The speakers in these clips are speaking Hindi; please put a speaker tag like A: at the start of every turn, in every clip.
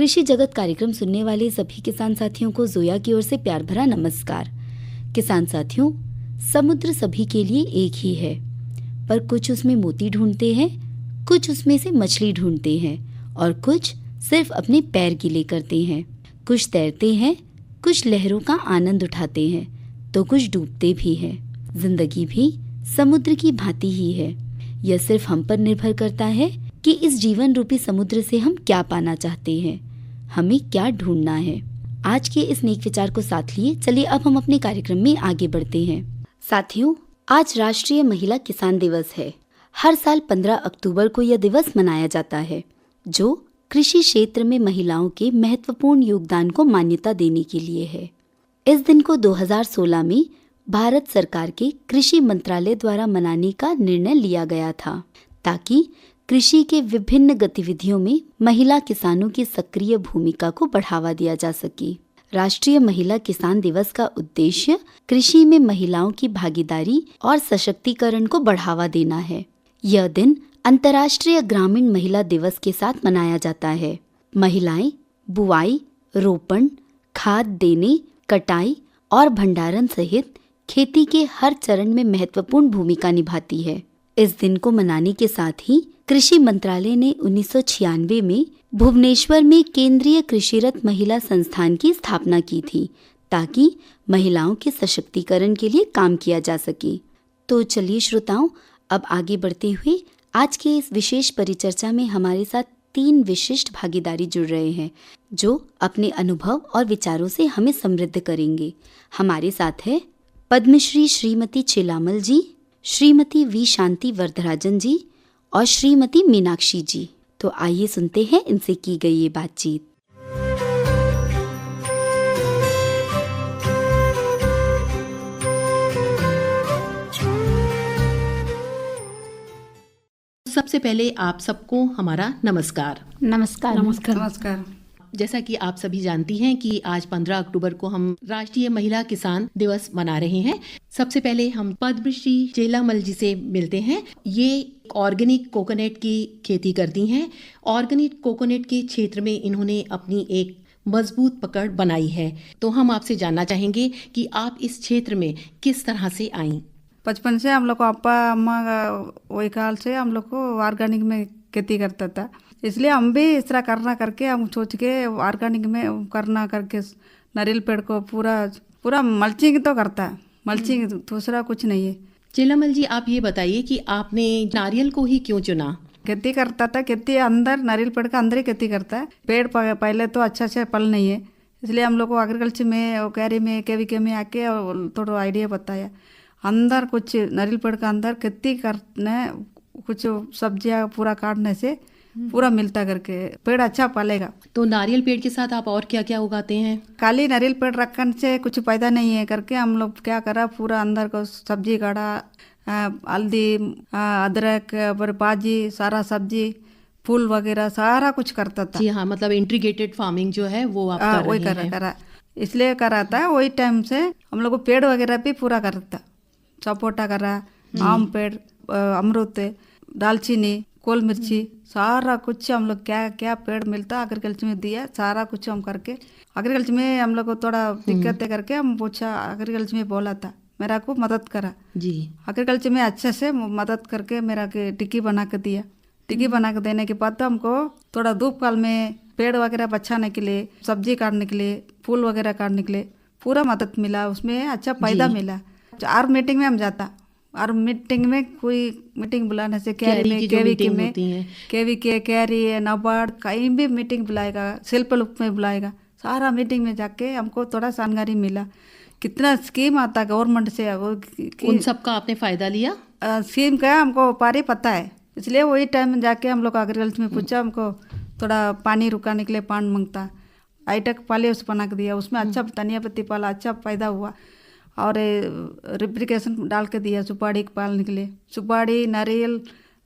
A: कृषि जगत कार्यक्रम सुनने वाले सभी किसान साथियों को जोया की ओर से प्यार भरा नमस्कार। किसान साथियों, समुद्र सभी के लिए एक ही है, पर कुछ उसमें मोती ढूंढते हैं, कुछ उसमें से मछली ढूंढते हैं और कुछ सिर्फ अपने पैर गीले करते हैं। कुछ तैरते हैं, कुछ लहरों का आनंद उठाते हैं, तो कुछ डूबते भी हैं। जिंदगी भी समुद्र की भांति ही है। यह सिर्फ हम पर निर्भर करता है कि इस जीवन रूपी समुद्र से हम क्या पाना चाहते हैं, हमें क्या ढूंढना है। आज के इस नेक विचार को साथ लिए चलिए अब हम अपने कार्यक्रम में आगे बढ़ते हैं। साथियों, आज राष्ट्रीय महिला किसान दिवस है। हर साल 15 अक्टूबर को यह दिवस मनाया जाता है, जो कृषि क्षेत्र में महिलाओं के महत्वपूर्ण योगदान को मान्यता देने के लिए है। इस दिन को 2016 में भारत सरकार के कृषि मंत्रालय द्वारा मनाने का निर्णय लिया गया था, ताकि कृषि के विभिन्न गतिविधियों में महिला किसानों की सक्रिय भूमिका को बढ़ावा दिया जा सके। राष्ट्रीय महिला किसान दिवस का उद्देश्य कृषि में महिलाओं की भागीदारी और सशक्तिकरण को बढ़ावा देना है। यह दिन अंतर्राष्ट्रीय ग्रामीण महिला दिवस के साथ मनाया जाता है। महिलाएं बुआई, रोपण, खाद देने, कटाई और भंडारण सहित खेती के हर चरण में महत्वपूर्ण भूमिका निभाती है। इस दिन को मनाने के साथ ही कृषि मंत्रालय ने 1996 में भुवनेश्वर में केंद्रीय कृषिरत महिला संस्थान की स्थापना की थी, ताकि महिलाओं के सशक्तिकरण के लिए काम किया जा सके। तो चलिए श्रोताओं, अब आगे बढ़ते हुए आज के इस विशेष परिचर्चा में हमारे साथ 3 विशिष्ट भागीदारी जुड़ रहे हैं, जो अपने अनुभव और विचारों से हमें समृद्ध करेंगे। हमारे साथ है पद्मश्री श्रीमती चेलामल जी, श्रीमती वी शांति वरदराजन जी और श्रीमती मीनाक्षी जी। तो आइए सुनते हैं इनसे की गई ये बातचीत।
B: सबसे पहले आप सबको हमारा नमस्कार।
C: नमस्कार।
D: नमस्कार। नमस्कार।
B: जैसा कि आप सभी जानती हैं कि आज 15 अक्टूबर को हम राष्ट्रीय महिला किसान दिवस मना रहे हैं। सबसे पहले हम पद्मश्री चेलामल जी से मिलते हैं। ये ऑर्गेनिक कोकोनट की खेती करती हैं। ऑर्गेनिक कोकोनट के क्षेत्र में इन्होंने अपनी एक मजबूत पकड़ बनाई है। तो हम आपसे जानना चाहेंगे कि आप इस क्षेत्र में किस तरह से आई।
D: बचपन से हम लोग को अप्पा अम्मा वही काल से हम लोग को ऑर्गेनिक में खेती करता था, इसलिए हम भी इस तरह करना करके हम सोच के ऑर्गेनिक में करना करके नारियल पेड़ को पूरा मल्चिंग तो करता है, मल्चिंग, दूसरा कुछ नहीं है।
B: चेलामल जी, आप ये बताइए कि आपने नारियल को ही क्यों चुना?
D: खेती करता था, खेती अंदर नारियल पेड़ का अंदर ही खेती करता है। पेड़ पहले तो अच्छा से पल नहीं है, इसलिए हम लोग को एग्रीकल्चर में कैरी में केवीके में आके थोड़ा आइडिया बताया। अंदर कुछ नारियल पेड़ का अंदर खेती करने, कुछ सब्जियां पूरा काटने से पूरा मिलता करके पेड़ अच्छा पलेगा।
B: तो नारियल पेड़ के साथ आप और क्या क्या उगाते हैं?
D: खाली नारियल पेड़ रखने से कुछ फायदा नहीं है करके हम लोग क्या करा, पूरा अंदर को सब्जी काटा, हल्दी, अदरक, भाजी, सारा सब्जी, फूल वगैरह सारा कुछ करता था।
B: जी हाँ, मतलब इंटीग्रेटेड फार्मिंग जो है वो आप कर
D: वही
B: रहे हैं।
D: करा इसलिए करा था। वही टाइम से हम लोग को पेड़ वगैरह भी पूरा करता, सपोटा करा, आम पेड़, अमरूद, दालचीनी, कोल मिर्ची, सारा कुछ हम लोग क्या क्या पेड़ मिलता एग्रीकल्चर में दिया, सारा कुछ हम करके। एग्रीकल्चर में हम लोग को थोड़ा दिक्कतें करके हम पूछा, एग्रीकल्चर में बोला था, मेरा को मदद करा
B: जी।
D: एग्रीकल्चर में अच्छे से मदद करके मेरा के टिक्की बना के दिया। टिक्की बना के देने के बाद तो हमको थोड़ा धूप काल में पेड़ वगैरह बचाने के लिए, सब्जी काटने के लिए, फूल वगैरह काटने के लिए पूरा मदद मिला, उसमें अच्छा फायदा मिला। हर मीटिंग में हम जाता, और मीटिंग में कोई मीटिंग बुलाने से कैरी में, केवीके, कैरी, नाबार्ड, कहीं भी मीटिंग बुलाएगा, सेल्फ हेल्प में बुलाएगा, सारा मीटिंग में जाके हमको थोड़ा जानकारी मिला। कितना स्कीम आता गवर्नमेंट से, वो
B: उन सब का आपने फायदा लिया?
D: स्कीम का हमको पारी पता है, इसलिए वही टाइम में जाके हम लोग एग्रीकल्चर में पूछा, हमको थोड़ा पानी रुकाने के लिए पानी मांगता, हाईटेक पाले बना के दिया, उसमें अच्छा धनिया पत्ती पाला, अच्छा फायदा हुआ। और रिप्लिकेशन डाल के दिया सुपारी पालने के लिए, सुपारी, नारियल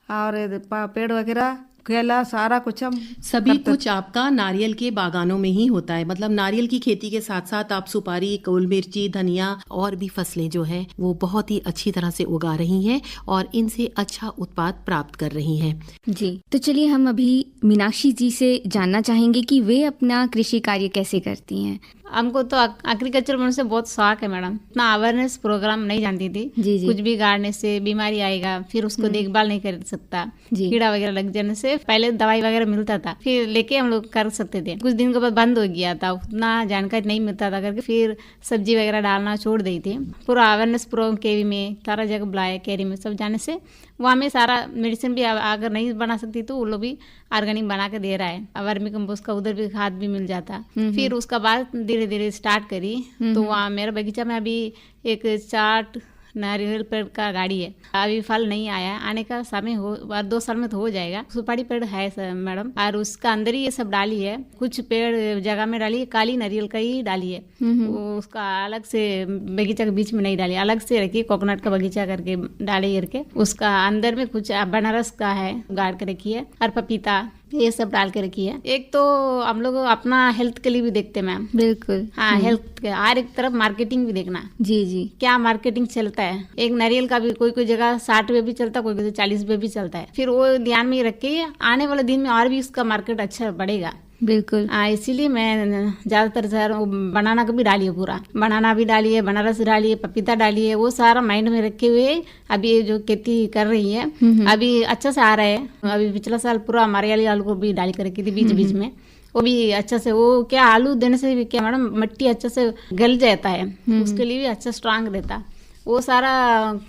D: और पेड़ वगैरह केला सारा कुछ हम
B: सभी
D: करते
B: कुछ आपका नारियल के बागानों में ही होता है, मतलब नारियल की खेती के साथ साथ आप सुपारी, गोल मिर्ची, धनिया और भी फसलें जो है वो बहुत ही अच्छी तरह से उगा रही हैं और इनसे अच्छा उत्पाद प्राप्त कर रही हैं।
C: जी, तो चलिए हम अभी मीनाक्षी जी से जानना चाहेंगे कि वे अपना कृषि कार्य कैसे करती हैं।
E: हमको तो एग्रीकल्चर बनने से बहुत शौक है मैडम। इतना अवेयरनेस प्रोग्राम नहीं जानती थी।
C: जी जी
E: कुछ भी गाड़ने से बीमारी आएगा, फिर उसको देखभाल नहीं कर सकता,
C: जी।
E: कीड़ा वगैरह लग जाने से पहले दवाई वगैरह मिलता था, फिर लेके हम लोग कर सकते थे। कुछ दिन के बाद बंद हो गया था, उतना जानकारी नहीं मिलता था करके फिर सब्जी वगैरह डालना छोड़ दी थी। पूरा अवेयरनेस प्रोग्राम केवी में सारा जगह बुलाया, कैरी में सब जाने से वहाँ में सारा मेडिसिन भी अगर नहीं बना सकती तो वो लोग भी ऑर्गेनिक बना के दे रहा है। वर्मी कंपोस्ट का उधर भी खाद भी मिल जाता। फिर उसका बाद धीरे धीरे स्टार्ट करी तो वहाँ मेरा बगीचा में अभी एक चाट नारियल पेड़ का गाड़ी है, अभी फल नहीं आया, आने का समय हो 2 साल में तो हो जाएगा। सुपारी पेड़ है मैडम, और उसका अंदर ही ये सब डाली है। कुछ पेड़ जगह में डाली है, काली नारियल का ही डाली है, वो उसका अलग से बगीचा के बीच में नहीं डाली, अलग से रखी, कोकोनट का बगीचा करके डाली करके। उसका अंदर में कुछ बनारस का है गाड़ के रखी है, और पपीता ये सब डाल के रखी है। एक तो हम लोग अपना हेल्थ के लिए भी देखते हैं मैम।
C: बिल्कुल।
E: हाँ, हेल्थ के हर एक तरफ मार्केटिंग भी देखना,
C: जी जी।
E: क्या मार्केटिंग चलता है। एक नारियल का भी कोई कोई जगह 60 रुपये भी चलता है, कोई कोई 40 रुपये भी चलता है। फिर वो ध्यान में रख के आने वाले दिन में और भी उसका मार्केट अच्छा बढ़ेगा।
C: बिल्कुल।
E: इसीलिए मैं ज़्यादातर सर बनाना का भी डाली है, पूरा बनाना भी डाली है, बनारस डाली है, पपीता डाली है, वो सारा माइंड में रखे हुए अभी ये जो खेती कर रही है अभी अच्छा से आ रहा है। अभी पिछला साल पूरा हमारे वाली आलू को भी डाली कर रखी थी बीच बीच में, वो भी अच्छा से, वो क्या आलू देने से भी क्या मैडम मिट्टी अच्छा से गल जाता है, उसके लिए भी अच्छा स्ट्रांग रहता, वो सारा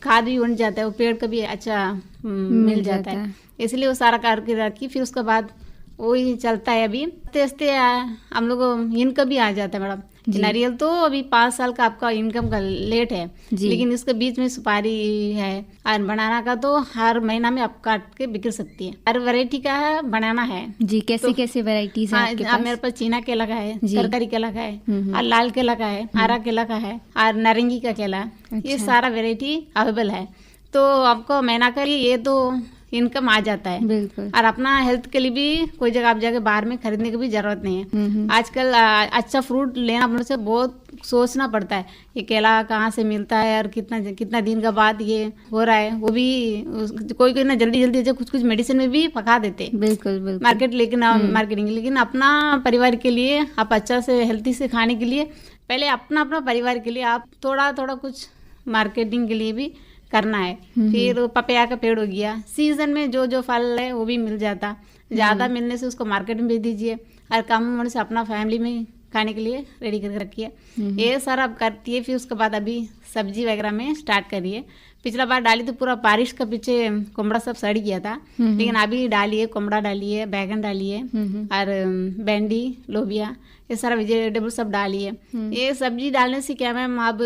E: खाद भी बन जाता है, वो पेड़ का भी अच्छा मिल जाता है। इसलिए वो सारा करके रखी, फिर उसके बाद वही चलता है। अभी आस्ते हम लोग इनकम भी आ जाता है मैडम। नारियल तो अभी 5 साल का आपका इनकम का लेट है, लेकिन इसके बीच में सुपारी है, और बनाना का तो हर महीना में आप काट के बिक सकती है। हर वैरायटी का है बनाना है जी।
C: कैसे कैसे वैरायटीज है आपके पास?
E: मेरे पास चीना केला का है, तरकारी केला का है, और लाल केला का है, हरा केला का है, और नारंगी का केला है। ये सारा वैरायटी अवेलेबल है। तो आपको महीना का ये तो इनकम आ जाता है।
C: बिल्कुल।
E: और अपना हेल्थ के लिए भी कोई जगह आप जाके बाहर में खरीदने की भी जरूरत नहीं है। आजकल अच्छा फ्रूट लेना अपने से बहुत सोचना पड़ता है, ये केला कहाँ से मिलता है और कितना दिन का बाद ये हो रहा है। वो भी कोई कोई ना जल्दी जल्दी कुछ कुछ मेडिसिन में भी पका देते।
C: बिल्कुल बिल्कुल।
E: मार्केटिंग, लेकिन अपना परिवार के लिए आप अच्छा से हेल्थी से खाने के लिए पहले अपना परिवार के लिए आप थोड़ा थोड़ा कुछ मार्केटिंग के लिए भी करना है। फिर पपैया का पेड़ हो गया, सीजन में जो जो फल है वो भी मिल जाता, ज़्यादा मिलने से उसको मार्केट में भेज दीजिए, और कम होने से अपना फैमिली में खाने के लिए रेडी करके रखिए। ये सारा अब करती है। फिर उसके बाद अभी सब्जी वगैरह में स्टार्ट करिए। पिछला बार डाली तो पूरा बारिश का पीछे कोमड़ा सब सड़ गया था, लेकिन अभी डाली है, कोमड़ा डाली है, बैगन डाली है, और भिंडी, लोबिया, ये सारा वेजिटेबल सब डाली है। ये सब्जी डालने से क्या मैम, अब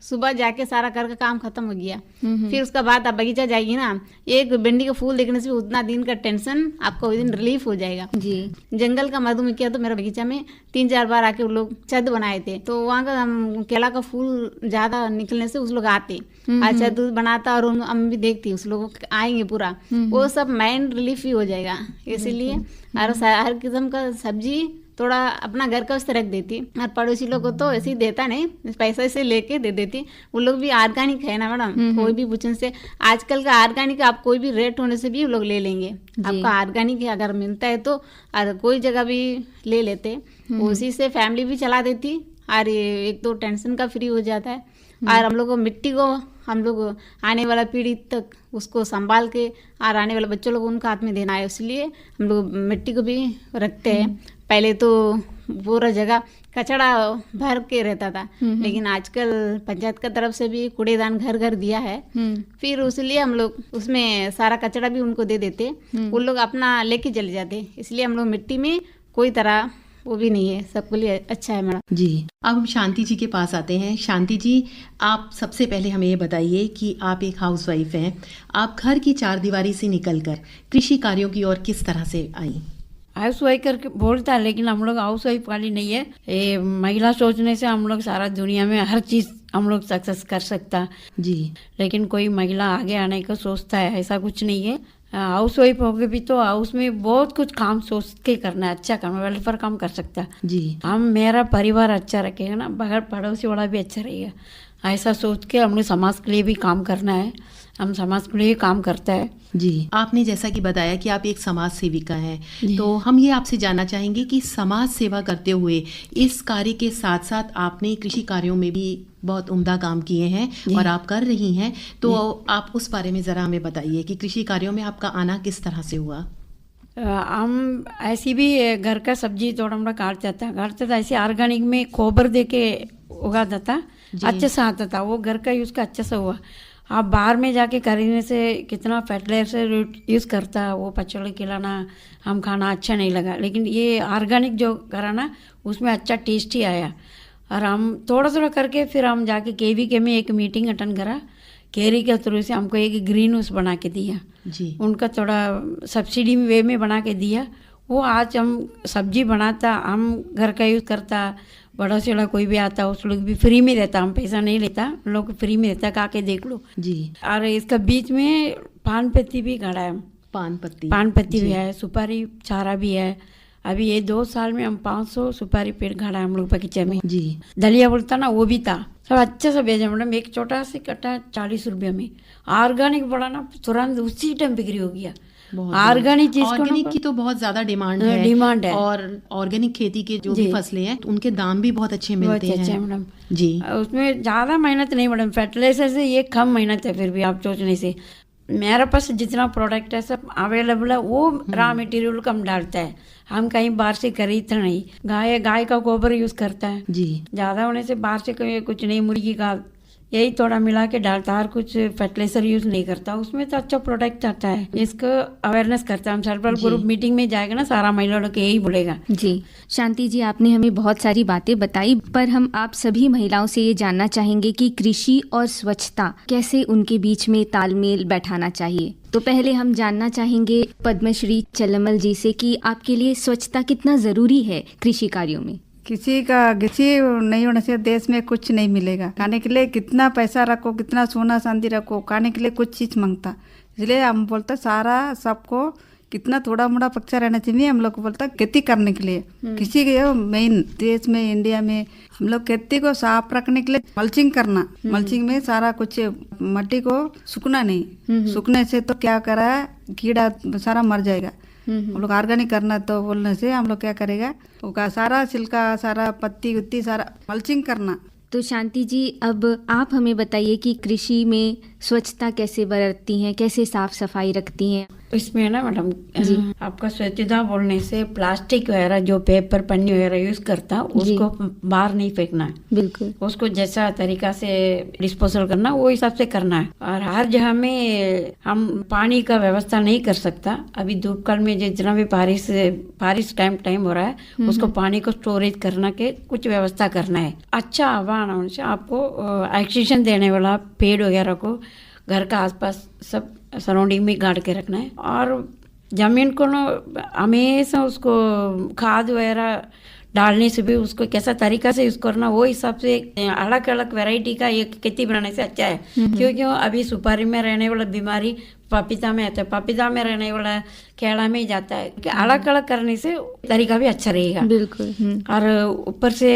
E: सुबह जाके सारा करके काम खत्म हो गया। फिर उसका बाद आप बगीचा जाएगी ना, एक भिंडी का फूल देखने से उतना दिन का टेंशन आपको उस दिन रिलीफ हो जाएगा जी। जंगल का मधुमक्खी किया तो मेरा बगीचा में 3-4 बार आके वो लोग छत बनाए थे, तो वहाँ का हम केला का फूल ज्यादा निकलने से उस लोग आते, अच्छा दूध बनाता, और हम भी देखती उस लोग आएंगे पूरा, वो सब माइंड रिलीफ ही हो जाएगा। इसीलिए हर किस्म का सब्जी थोड़ा अपना घर का उससे रख देती, और पड़ोसी लोग को तो ऐसे ही देता नहीं, पैसा से लेके दे देती। वो लोग भी ऑर्गेनिक है ना मैडम, कोई भी पूछने से आजकल का ऑर्गेनिक आप कोई भी रेट होने से भी वो लोग ले लेंगे। आपका ऑर्गेनिक अगर मिलता है तो कोई जगह भी ले लेते, उसी से फैमिली भी चला देती, और एक तो टेंशन का फ्री हो जाता है। और हम लोग को मिट्टी को हम लोग आने वाला पीढ़ी तक उसको संभाल के, और आने वाले बच्चों लोग उनका हाथ में देना है, इसलिए हम लोग मिट्टी को भी रखते हैं। पहले तो पूरा जगह कचरा भर के रहता था, लेकिन आजकल पंचायत का तरफ से भी कूड़ेदान घर घर दिया है। फिर उसलिए हम लोग उसमें सारा कचरा भी उनको दे देते, वो लोग अपना लेके चले जाते, इसलिए हम लोग मिट्टी में कोई तरह वो भी नहीं है, सबके लिए अच्छा है मैडम
B: जी। अब हम शांति जी के पास आते हैं। शांति जी, आप सबसे पहले हमें ये बताइए कि आप एक हाउसवाइफ हैं, आप घर की 4 दीवारी से निकलकर कृषि कार्यों की ओर किस तरह से आई?
F: हाउस वाइफ करके बोलता है, लेकिन हम लोग हाउस वाइफ वाली नहीं है। ये महिला सोचने से हम लोग सारा दुनिया में हर चीज हम लोग सक्सेस कर सकता जी, लेकिन कोई महिला आगे आने का सोचता है, ऐसा कुछ नहीं है। हाउस वाइफ होके भी तो हाउस में बहुत कुछ काम सोच के करना है, अच्छा काम, वेलफेयर काम कर सकता है
B: जी।
F: हम, मेरा परिवार अच्छा रखेगा ना, बगैर पड़ोसी वाला भी अच्छा रहेगा, ऐसा सोच के हमने समाज के लिए भी काम करना है, हम समाज के लिए काम करता है।
B: जी, आपने जैसा कि बताया कि आप एक समाज सेविका हैं, तो हम ये आपसे जानना चाहेंगे कि समाज सेवा करते हुए इस कार्य के साथ साथ आपने कृषि कार्यों में भी बहुत उम्दा काम किए हैं और आप कर रही हैं, तो आप उस बारे में ज़रा हमें बताइए कि कृषि कार्यों में आपका आना किस तरह से हुआ।
F: हम ऐसी भी घर का सब्जी थोड़ा मोड़ा काटता था, ऐसे ऑर्गेनिक में गोबर दे के उगाता था, अच्छा सा आता था, वो घर का यूज़ का अच्छा सा हुआ। आप बाहर में जाके खरीदने से कितना फर्टिलाइजर यूज़ करता है, वो पचड़े खिलाना हम खाना अच्छा नहीं लगा, लेकिन ये ऑर्गेनिक जो करा ना उसमें अच्छा टेस्ट ही आया। और हम थोड़ा थोड़ा करके फिर हम जाके KVK में एक मीटिंग अटेंड करा, केरी के थ्रू से हमको एक ग्रीन हाउस बना के दिया
B: जी।
F: उनका थोड़ा सब्सिडी वे में बना के दिया, वो आज हम सब्जी बनाता, हम घर का यूज़ करता, बड़ा से बड़ा कोई भी आता उस लोग भी फ्री में देता, हम पैसा नहीं लेता, उन लोग को फ्री में देता, खा के देख लो
B: जी।
F: और इसका बीच में पान पत्ती भी गाड़ा है,
B: पान पत्ती
F: भी है, सुपारी चारा भी है। अभी ये 2 साल में हम 500 सुपारी पेड़ गाड़ा हम लोग बगीचे में
B: जी।
F: दलिया बोलता ना वो भी था, सब अच्छा सा भेजा मैडम, एक छोटा सा कट्टा 40 रुपये में, ऑर्गेनिक बड़ा ना तुरंत उसी टाइम बिक्री हो गया। ऑर्गेनिक चीज
B: ऑर्गेनिक की तो बहुत ज्यादा डिमांड है और ऑर्गेनिक खेती के जो भी फसलें हैं उनके दाम भी बहुत अच्छे मिलते हैं
F: मैडम
B: जी।
F: उसमें ज्यादा मेहनत नहीं मैडम, फर्टिलाइजर से ये कम मेहनत है, फिर भी आप सोचने से मेरे पास जितना प्रोडक्ट है सब अवेलेबल है, वो रॉ मटेरियल कम डालता है, हम कहीं बाहर से खरीदते नहीं, गाय का गोबर यूज करता है
B: जी।
F: ज्यादा होने से बाहर से कुछ नहीं, मुर्गी का यही थोड़ा मिला के डालता, हर कुछ फर्टिलाइजर यूज नहीं करता, उसमें तो अच्छा प्रोडक्ट आता है। इसको अवेयरनेस करता है, हम सेल्फ हेल्प ग्रुप मीटिंग में जाएगा ना, सारा महिला लोग यही बोलेगा।
C: जी शांति जी, आपने हमें बहुत सारी बातें बताई, पर हम आप सभी महिलाओं से ये जानना चाहेंगे कि कृषि और स्वच्छता कैसे उनके बीच में तालमेल बैठाना चाहिए। तो पहले हम जानना चाहेंगे पद्मश्री चेल्लामल जी से कि आपके लिए स्वच्छता कितना ज़रूरी है कृषि कार्यों में।
D: किसी नहीं होने से देश में कुछ नहीं मिलेगा, खाने के लिए कितना पैसा रखो, कितना सोना चांदी रखो, खाने के लिए कुछ चीज़ मांगता, इसलिए हम बोलते सारा सबको कितना थोड़ा मोड़ा पक्षा रहना चाहिए। हम लोग बोलता खेती करने के लिए, किसी के मेन देश में इंडिया में हम लोग खेती को साफ रखने के लिए मल्चिंग करना, मल्चिंग में सारा कुछ मट्टी को सूखना नहीं, सूखने से तो क्या करा कीड़ा सारा मर जाएगा। हम लोग ऑर्गेनिक करना तो बोलने से हम लोग क्या करेगा, उसका सारा छिलका सारा पत्ती उत्ती सारा मल्चिंग करना।
C: तो शांति जी, अब आप हमें बताइए कि कृषि में स्वच्छता कैसे बरतती हैं, कैसे साफ सफाई रखती हैं।
F: इसमें ना मैडम आपका स्वच्छता बोलने से प्लास्टिक वगैरह जो पेपर पन्नी वगैरह यूज करता उसको बाहर नहीं फेंकना है, बिल्कुल उसको जैसा तरीका से डिस्पोजल करना वो हिसाब से करना है। और हर जगह में हम पानी का व्यवस्था नहीं कर सकता, अभी धूप काल में जितना भी बारिश टाइम हो रहा है उसको पानी को स्टोरेज करना के कुछ व्यवस्था करना है। अच्छा हवा आने से आपको ऑक्सीजन देने वाला पेड़ वगैरह को घर का आसपास सब सराउंडिंग में गाड़ के रखना है। और जमीन को ना हमेशा उसको खाद वगैरह डालने से भी उसको कैसा तरीका से यूज करना, वो हिसाब से अलग अलग वैरायटी का एक खेती बनाने से अच्छा है। क्योंकि अभी सुपारी में रहने वाला बीमारी पपीता में आता है, पपीता में रहने वाला केला में जाता है, अलग अलग करने से तरीका भी अच्छा रहेगा।
C: बिल्कुल।
F: और ऊपर से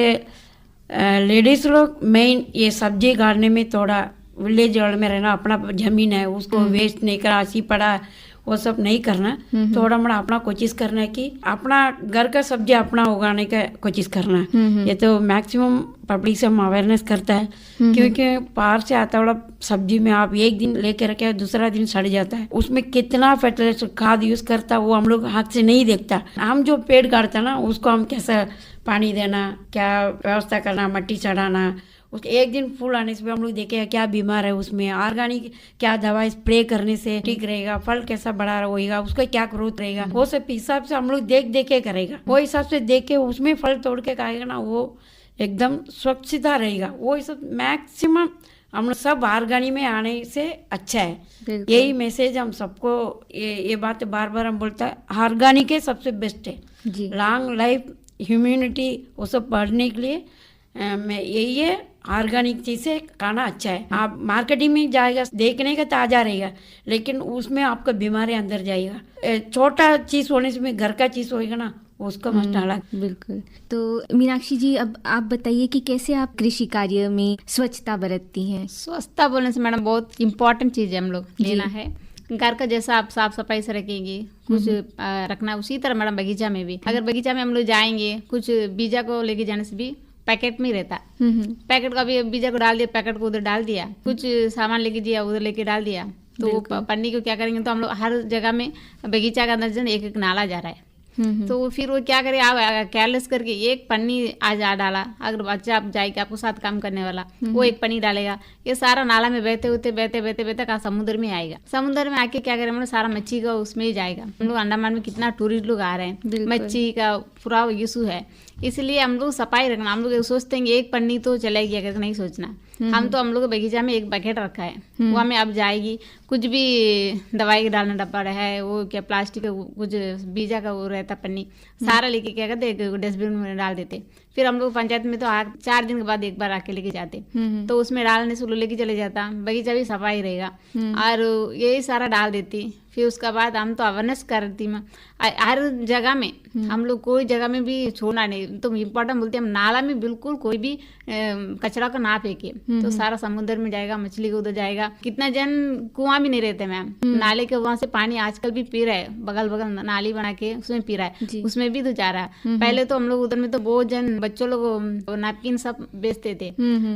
F: लेडीज लोग मेन ये सब्जी गाड़ने में थोड़ा विलेज वर्ल्ड में रहना, अपना जमीन है उसको वेस्ट नहीं करना, ऐसी पड़ा वो सब नहीं करना, थोड़ा मोड़ा अपना कोशिश करना है कि अपना घर का सब्जी अपना उगाने का कोशिश करना है। ये तो मैक्सिमम पब्लिक से अवेयरनेस करता है, क्योंकि बाहर से आता वाला सब्जी में आप एक दिन लेके रखे दूसरा दिन सड़ जाता है, उसमें कितना फर्टिलाइजर खाद यूज करता है वो हम लोग हाथ से नहीं देखता। हम जो पेड़ काटता ना उसको हम कैसा पानी देना, क्या व्यवस्था करना, मट्टी चढ़ाना, उसके एक दिन फूल आने से भी हम लोग देखें क्या बीमार है उसमें, ऑर्गेनिक क्या दवा स्प्रे करने से ठीक रहेगा, फल कैसा बड़ा होगा, उसका क्या ग्रोथ रहेगा, वो सब हिसाब से हम लोग देख के करेगा, वो हिसाब से देख के उसमें फल तोड़ के खाएगा ना, वो एकदम स्वच्छता रहेगा। वो सब मैक्सिमम हम लोग सब ऑर्गेनिक में आने से अच्छा है। यही मैसेज हम सबको ये बात बार बार हम बोलता है, ऑर्गेनिक सबसे बेस्ट है। लॉन्ग लाइफ ह्यूमैनिटी वो सब बढ़ने के लिए मैं यही है, ऑर्गेनिक चीज़ से खाना अच्छा है। आप मार्केटिंग में जाएगा, देखने का ताज़ा रहेगा, लेकिन उसमें आपका बीमारी अंदर जाएगा। छोटा चीज़ होने से घर का चीज़ होएगा ना, उसका मस्त अलग।
C: बिल्कुल। तो मीनाक्षी जी, अब आप बताइए कि कैसे आप कृषि कार्य में स्वच्छता बरतती हैं?
E: स्वच्छता बोलने से मैडम बहुत इम्पोर्टेंट चीज़ है हम लोग लेना है। घर का जैसा आप साफ सफाई से रखेंगे, कुछ रखना, उसी तरह मैडम बगीचा में भी, अगर बगीचा में हम लोग जाएंगे, कुछ बीजा को लेके जाने से भी पैकेट में ही रहता है। पैकेट का भी बीजा को डाल दिया, पैकेट को उधर डाल दिया, कुछ सामान लेके दिया उधर लेके डाल दिया, तो वो पन्नी को क्या करेंगे, तो हम लोग हर जगह में बगीचा का अंदर एक एक नाला जा रहा है, तो फिर वो क्या करे, आप केयरलेस करके एक पन्नी आज डाला, अगर बच्चा आप जाएगा आपको साथ काम करने वाला, वो एक पन्नी डालेगा, ये सारा नाला में बहते होते बहते बहते बहते कहाँ समुद्र में आएगा। समुद्र में आके क्या करें, हम लोग सारा मच्छी का उसमें ही जाएगा। हम लोग अंडमान में कितना टूरिस्ट लोग आ रहे हैं, मच्छी का पूरा इशू है, इसलिए हम लोग सफाई रखना। हम लोग सोचते हैं एक पन्नी तो चलेगी, अगर नहीं सोचना। हम लोग बगीचा में एक बकेट रखा है, वहाँ में अब जाएगी, कुछ भी दवाई डालना डब्बा है, वो क्या प्लास्टिक का कुछ बीजा का वो रहता पन्नी, सारा लेके क्या करते एक डस्टबिन में डाल देते। फिर हम लोग पंचायत में तो 4 दिन के बाद एक बार आके लेके जाते, तो उसमें डालने से लेके चले जाता, बगीचा भी सफाई रहेगा, और यही सारा डाल देती। फिर उसके बाद हम तो अवेयरनेस करती मैं हर जगह में, हम लोग कोई जगह में भी छोड़ना नहीं, तो इम्पोर्टेंट बोलते हैं, हम नाला में बिल्कुल कोई भी कचरा का ना फेंके, तो सारा समुद्र में जाएगा, मछली को उधर जाएगा। कितना जन कुआं भी नहीं रहते मैम, नाले के वहां से पानी आजकल भी पी रहा है, बगल बगल नाली बना के उसमें पी रहा है, उसमें भी तो जा रहा है। पहले तो हम लोग उधर में तो बहुत जन बच्चों लोग नैपकिन सब बेचते थे,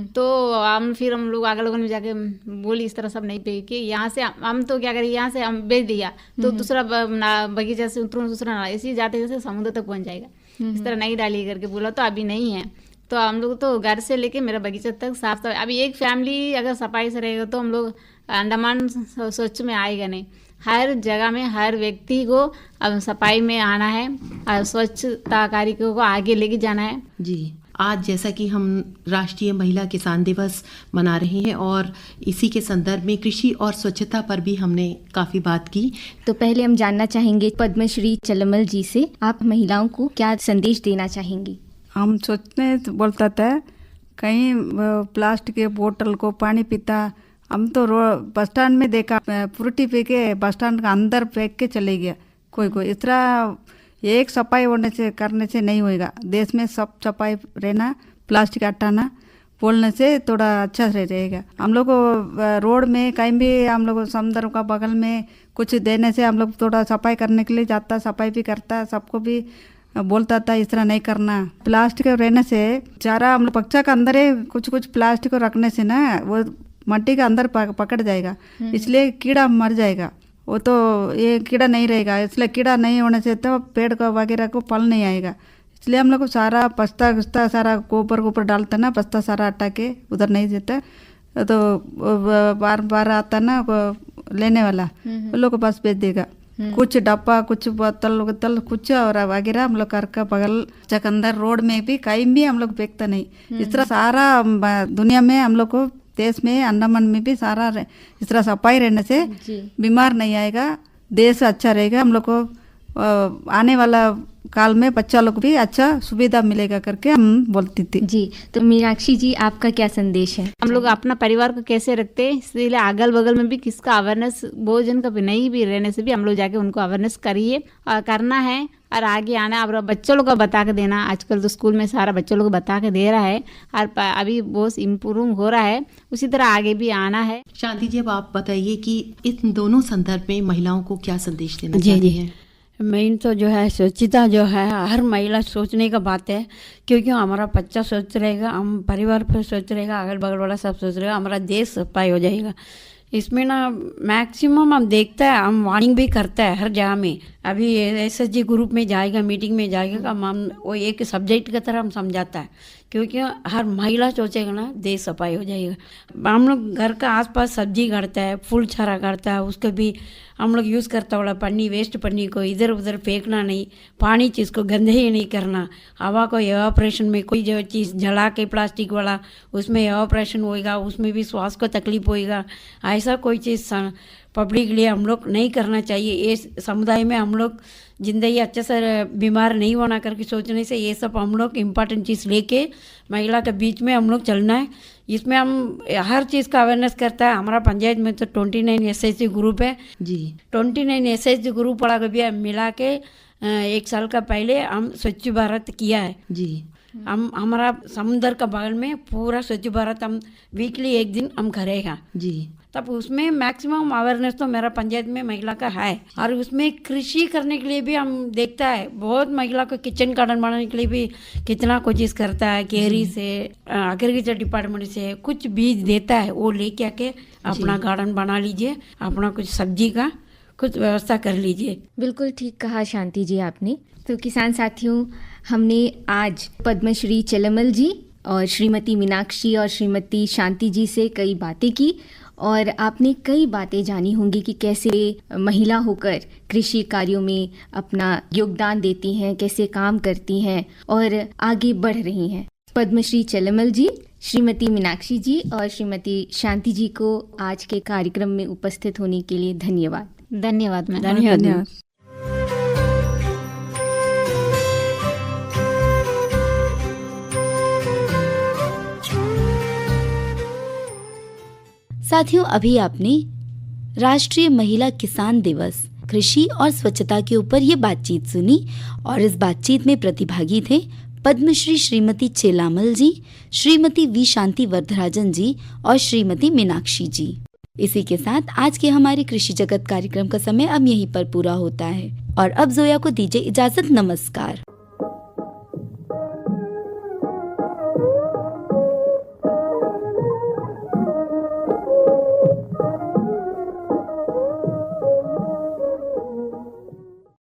E: तो फिर हम लोग अगल बगल में जाके बोली इस तरह सब नहीं पे कि यहाँ से हम तो क्या करें, यहाँ से हम बेच दिया तो दूसरा बगीचा से उतरो, दूसरा नाला, इसी जाते जैसे समुद्र तक पहुंच जाएगा, इस तरह नहीं डालिए करके बोला, तो अभी नहीं है। तो हम लोग तो घर से लेके मेरा बगीचा तक साफ सफाई, अभी एक फैमिली अगर सफाई से रहेगा तो हम लोग अंडमान स्वच्छ में आएगा नहीं। हर जगह में हर व्यक्ति को अब सफाई में आना है और स्वच्छता कार्य को आगे लेके जाना है।
B: जी, आज जैसा कि हम राष्ट्रीय महिला किसान दिवस मना रहे हैं और इसी के संदर्भ में कृषि और स्वच्छता पर भी हमने काफ़ी बात की।
C: तो पहले हम जानना चाहेंगे पद्मश्री चलमल जी से, आप महिलाओं को क्या संदेश देना चाहेंगी?
D: हम सोचने बोलता था कहीं प्लास्टिक के बोतल को पानी पीता, हम तो बस स्टैंड में देखा फ्रूटी पी के बस स्टैंड का अंदर फेंक के चले गया कोई। इस तरह एक सफाई होने से करने से नहीं होएगा, देश में सब सफाई रहना, प्लास्टिक हटाना बोलने से थोड़ा अच्छा रहेगा। हम लोग को रोड में कहीं भी हम लोग समुद्र का बगल में कुछ देने से हम लोग थोड़ा सफाई करने के लिए जाता, सफाई भी करता, सबको भी बोलता था इस तरह नहीं करना। प्लास्टिक रहने से चारा हम लोग बच्चा का अंदर है, कुछ प्लास्टिक को रखने से ना वो मट्टी का अंदर पकड़ जाएगा, इसलिए कीड़ा मर जाएगा। वो तो ये कीड़ा नहीं रहेगा, इसलिए कीड़ा नहीं होने से तो पेड़ का वगैरह को फल नहीं आएगा। इसलिए हम लोग को सारा पस्ता सारा गोबर डालता ना, पस्ता सारा हटा के उधर नहीं देता, तो बार बार आता ना लेने वाला, वो लोग को पास बेच देगा। कुछ डब्बा, कुछ बोतल कुछ और वगैरह हम लोग घर का बगल अंदर रोड में भी कहीं भी हम लोग फेंकता नहीं। इस तरह सारा दुनिया में हम लोग को, देश में अंडमान में भी सारा इस तरह सफाई रहने से बीमार नहीं आएगा, देश अच्छा रहेगा। हम लोग को आने वाला काल में बच्चा लोग भी अच्छा सुविधा मिलेगा करके हम बोलती थी।
C: जी, तो मीनाक्षी जी आपका क्या संदेश है?
E: हम लोग अपना परिवार को कैसे रखते हैं, इसलिए अगल बगल में भी किसका अवेयरनेस, बहुत जन का भी नहीं भी रहने से भी हम लोग जाके उनको अवेयरनेस करिए और करना है और आगे आना। और बच्चों लोग को बता के देना, आजकल तो स्कूल में सारा बच्चों लोग को बता के दे रहा है और अभी बहुत इम्प्रूव हो रहा है, उसी तरह आगे भी आना है।
B: शांति जी, अब आप बताइए कि इन दोनों संदर्भ में महिलाओं को क्या संदेश देना चाहती हैं?
F: मेन तो जो है स्वच्छता जो है हर महिला सोचने का बात है, क्योंकि हमारा बच्चा सोच रहेगा, हम परिवार पर सोच रहेगा, अगल बगल वाला सब सोच रहेगा, हमारा देश सफाई हो जाएगा। इसमें ना मैक्सिमम हम देखता है, हम वार्निंग भी करता है हर जगह में। अभी SSG ग्रुप में जाएगा, मीटिंग में जाएगा, हम वो एक सब्जेक्ट की तरह हम समझाता है, क्योंकि हर महिला सोचेगा ना देश सफाई हो जाएगा। हम लोग घर का आसपास सब्जी काटता है, फूल छारा काटता है, उसको भी हम लोग यूज़ करता वाला पन्नी, वेस्ट पन्नी को इधर उधर फेंकना नहीं, पानी चीज़ को गंदे ही नहीं करना, हवा को एवापोरेशन में कोई जो चीज़ जला के प्लास्टिक वाला उसमें एवापोरेशन होएगा, उसमें भी श्वास को तकलीफ होएगा, ऐसा कोई चीज़ पब्लिक के लिए हम लोग नहीं करना चाहिए। ये समुदाय में हम लोग जिंदगी अच्छे से बीमार नहीं होना करके सोचने से ये सब हम लोग इम्पॉर्टेंट चीज़ लेके महिला के बीच में हम लोग चलना है। इसमें हम हर चीज़ का अवेयरनेस करता है। हमारा पंचायत में तो 29 SHG ग्रुप है
B: जी।
F: 29 SHG ग्रुप वाला को भी मिला के 1 साल का पहले हम स्वच्छ भारत किया है
B: जी।
F: हम हमारा समुद्र का बगल में पूरा स्वच्छ भारत हम वीकली 1 दिन हम करेगा
B: जी।
F: तब उसमें मैक्सिमम अवेयरनेस तो मेरा पंचायत में महिला का है। और उसमें कृषि करने के लिए भी हम देखता है बहुत महिला को किचन गार्डन बनाने के लिए भी कितना कोशिश करता है। केरी से एग्रीकल्चर डिपार्टमेंट से कुछ बीज देता है, वो लेके आके अपना गार्डन बना लीजिए, अपना कुछ सब्जी का कुछ व्यवस्था कर लीजिए।
C: बिल्कुल ठीक कहा शांति जी आपने। तो किसान साथियों, हमने आज पद्मश्री चेलामल जी और श्रीमती मीनाक्षी और श्रीमती शांति जी से कई बातें की और आपने कई बातें जानी होंगी कि कैसे महिला होकर कृषि कार्यों में अपना योगदान देती हैं, कैसे काम करती हैं और आगे बढ़ रही हैं। पद्मश्री चेलामल जी, श्रीमती मीनाक्षी जी और श्रीमती शांति जी को आज के कार्यक्रम में उपस्थित होने के लिए धन्यवाद।
E: धन्यवाद मैम।
D: धन्यवाद।
A: साथियों, अभी आपने राष्ट्रीय महिला किसान दिवस कृषि और स्वच्छता के ऊपर ये बातचीत सुनी और इस बातचीत में प्रतिभागी थे पद्मश्री श्रीमती चेलामल जी, श्रीमती वी शांति वरदराजन जी और श्रीमती मीनाक्षी जी। इसी के साथ आज के हमारे कृषि जगत कार्यक्रम का समय अब यहीं पर पूरा होता है और अब जोया को दीजिए इजाजत। नमस्कार।